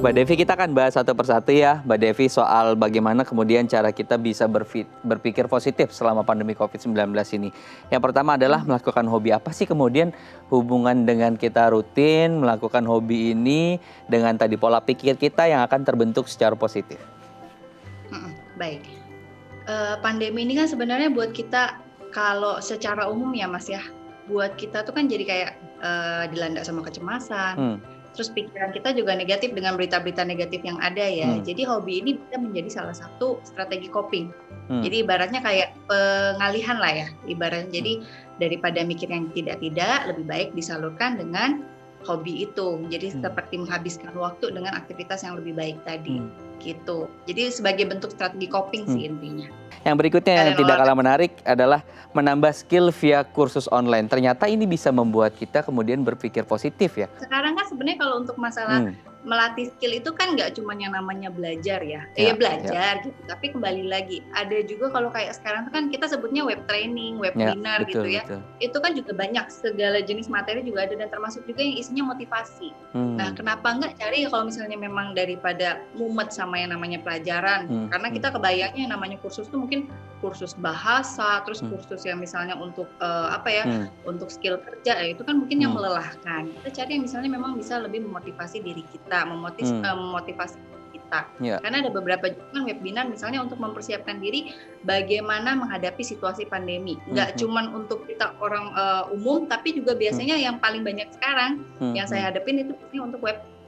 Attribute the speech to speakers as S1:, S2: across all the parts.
S1: Mbak Devi, kita akan bahas satu persatu ya, Mbak Devi, soal bagaimana kemudian cara kita bisa berpikir positif selama pandemi COVID-19 ini. Yang pertama adalah melakukan hobi. Apa sih kemudian hubungan dengan kita rutin melakukan hobi ini dengan tadi pola pikir kita yang akan terbentuk secara positif?
S2: Baik. Pandemi ini kan sebenarnya buat kita, kalau secara umum ya Mas ya, buat kita tuh kan jadi kayak dilanda sama kecemasan. Terus pikiran kita juga negatif dengan berita-berita negatif yang ada ya. Jadi hobi ini bisa menjadi salah satu strategi coping. Jadi ibaratnya kayak pengalihan lah ya. Ibaratnya jadi daripada mikir yang tidak-tidak, lebih baik disalurkan dengan hobi itu. Jadi seperti menghabiskan waktu dengan aktivitas yang lebih baik tadi. Gitu. Jadi sebagai bentuk strategi coping sih intinya.
S1: Yang berikutnya yang tidak kalah menarik adalah menambah skill via kursus online. Ternyata ini bisa membuat kita kemudian berpikir positif ya.
S2: Sekarang kan sebenarnya kalau untuk masalah melatih skill itu kan nggak cuma yang namanya belajar ya. Belajar gitu. Tapi kembali lagi, ada juga kalau kayak sekarang kan kita sebutnya web training, webinar gitu ya. Betul. Itu kan juga banyak, segala jenis materi juga ada dan termasuk juga yang isinya motivasi. Nah, kenapa nggak cari kalau misalnya memang daripada mumet sama yang namanya pelajaran. Karena kita kebayangnya yang namanya kursus itu mungkin kursus bahasa, terus kursus yang misalnya untuk untuk skill kerja, itu kan mungkin yang melelahkan. Kita cari yang misalnya memang bisa lebih memotivasi diri kita, memotivasi kita. Karena ada beberapa juga webinar misalnya untuk mempersiapkan diri bagaimana menghadapi situasi pandemi. Nggak cuman untuk kita orang umum, tapi juga biasanya yang paling banyak sekarang yang saya hadapin itu biasanya untuk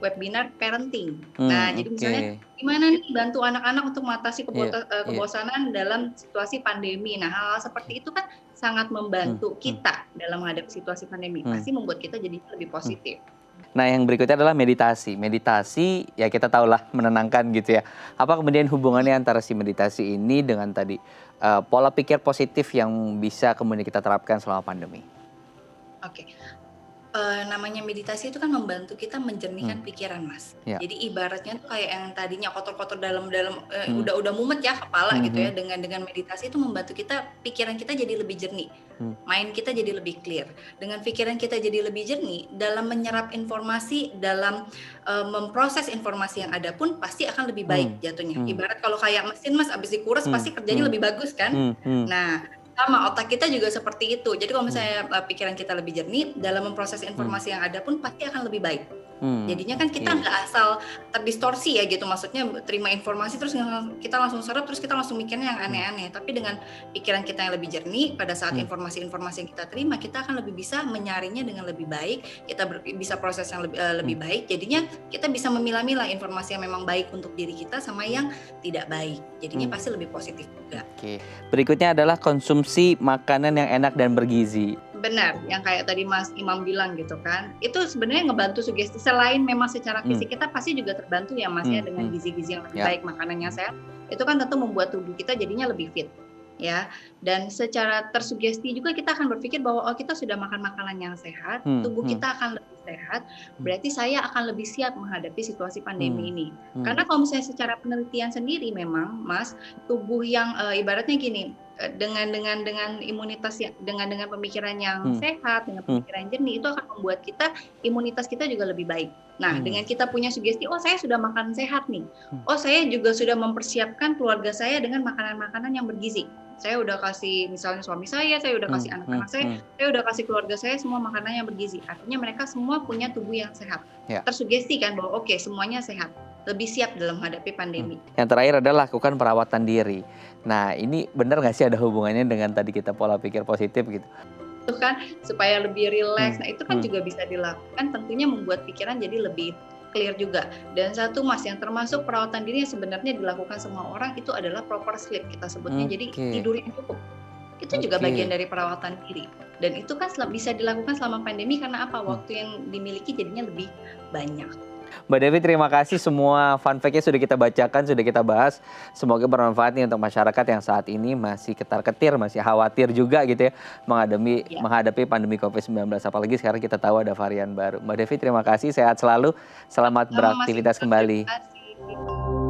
S2: webinar parenting. Nah, jadi misalnya gimana nih bantu anak-anak untuk mengatasi kebosanan dalam situasi pandemi. Nah, hal-hal seperti itu kan sangat membantu kita dalam menghadapi situasi pandemi. Pasti membuat kita jadi lebih positif.
S1: Nah, yang berikutnya adalah meditasi. Meditasi ya kita tahulah menenangkan gitu ya. Apa kemudian hubungannya antara si meditasi ini dengan tadi pola pikir positif yang bisa kemudian kita terapkan selama pandemi?
S2: Namanya meditasi itu kan membantu kita menjernihkan pikiran, Mas. Jadi ibaratnya tuh kayak yang tadinya kotor-kotor dalam udah mumet ya kepala gitu ya, dengan meditasi itu membantu kita, pikiran kita jadi lebih jernih. Mind kita jadi lebih clear. Dengan pikiran kita jadi lebih jernih, dalam menyerap informasi, dalam memproses informasi yang ada pun pasti akan lebih baik jatuhnya. Ibarat kalau kayak mesin Mas, abis dikuras pasti kerjanya lebih bagus kan. Nah, sama otak kita juga seperti itu. Jadi kalau misalnya pikiran kita lebih jernih, dalam memproses informasi yang ada pun pasti akan lebih baik. Jadinya kan kita nggak asal terdistorsi ya gitu, maksudnya terima informasi terus kita langsung serap terus kita langsung mikirnya yang aneh-aneh. Tapi dengan pikiran kita yang lebih jernih, pada saat informasi-informasi yang kita terima, kita akan lebih bisa menyaringnya dengan lebih baik, kita bisa proses yang lebih baik. Jadinya kita bisa memilah-milah informasi yang memang baik untuk diri kita sama yang tidak baik. Jadinya pasti lebih positif juga.
S1: Berikutnya adalah konsumsi makanan yang enak dan bergizi.
S2: Benar, yang kayak tadi Mas Imam bilang gitu kan, itu sebenarnya ngebantu sugesti. Selain memang secara fisik kita pasti juga terbantu ya Mas ya dengan gizi-gizi yang lebih baik, makanan yang sehat, itu kan tentu membuat tubuh kita jadinya lebih fit ya. Dan secara tersugesti juga kita akan berpikir bahwa kita sudah makan makanan yang sehat, tubuh kita akan lebih sehat, berarti saya akan lebih siap menghadapi situasi pandemi ini. Karena kalau misalnya secara penelitian sendiri memang Mas, tubuh yang ibaratnya gini, dengan imunitas dengan pemikiran yang sehat, dengan pemikiran jernih, itu akan membuat kita, imunitas kita juga lebih baik. Nah, dengan kita punya sugesti, saya sudah makan sehat nih. Saya juga sudah mempersiapkan keluarga saya dengan makanan-makanan yang bergizi. Saya udah kasih misalnya suami saya udah kasih anak-anak saya udah kasih keluarga saya semua makanan yang bergizi. Artinya mereka semua punya tubuh yang sehat. Tersugesti kan bahwa semuanya sehat, lebih siap dalam menghadapi pandemi.
S1: Yang terakhir adalah lakukan perawatan diri. Nah, ini benar nggak sih ada hubungannya dengan tadi kita pola pikir positif gitu?
S2: Itu kan supaya lebih rileks. Nah, itu kan juga bisa dilakukan, tentunya membuat pikiran jadi lebih clear juga. Dan satu Mas, yang termasuk perawatan diri yang sebenarnya dilakukan semua orang itu adalah proper sleep kita sebutnya. Jadi tidur yang cukup. Itu juga bagian dari perawatan diri. Dan itu kan bisa dilakukan selama pandemi karena apa? Waktu yang dimiliki jadinya lebih banyak.
S1: Mbak Devi, terima kasih, semua fun fact-nya sudah kita bacakan, sudah kita bahas. Semoga bermanfaat nih untuk masyarakat yang saat ini masih ketar-ketir, masih khawatir juga gitu ya menghadapi pandemi COVID-19. Apalagi sekarang kita tahu ada varian baru. Mbak Devi, terima kasih, sehat selalu, selamat beraktivitas kembali.
S2: Terima kasih.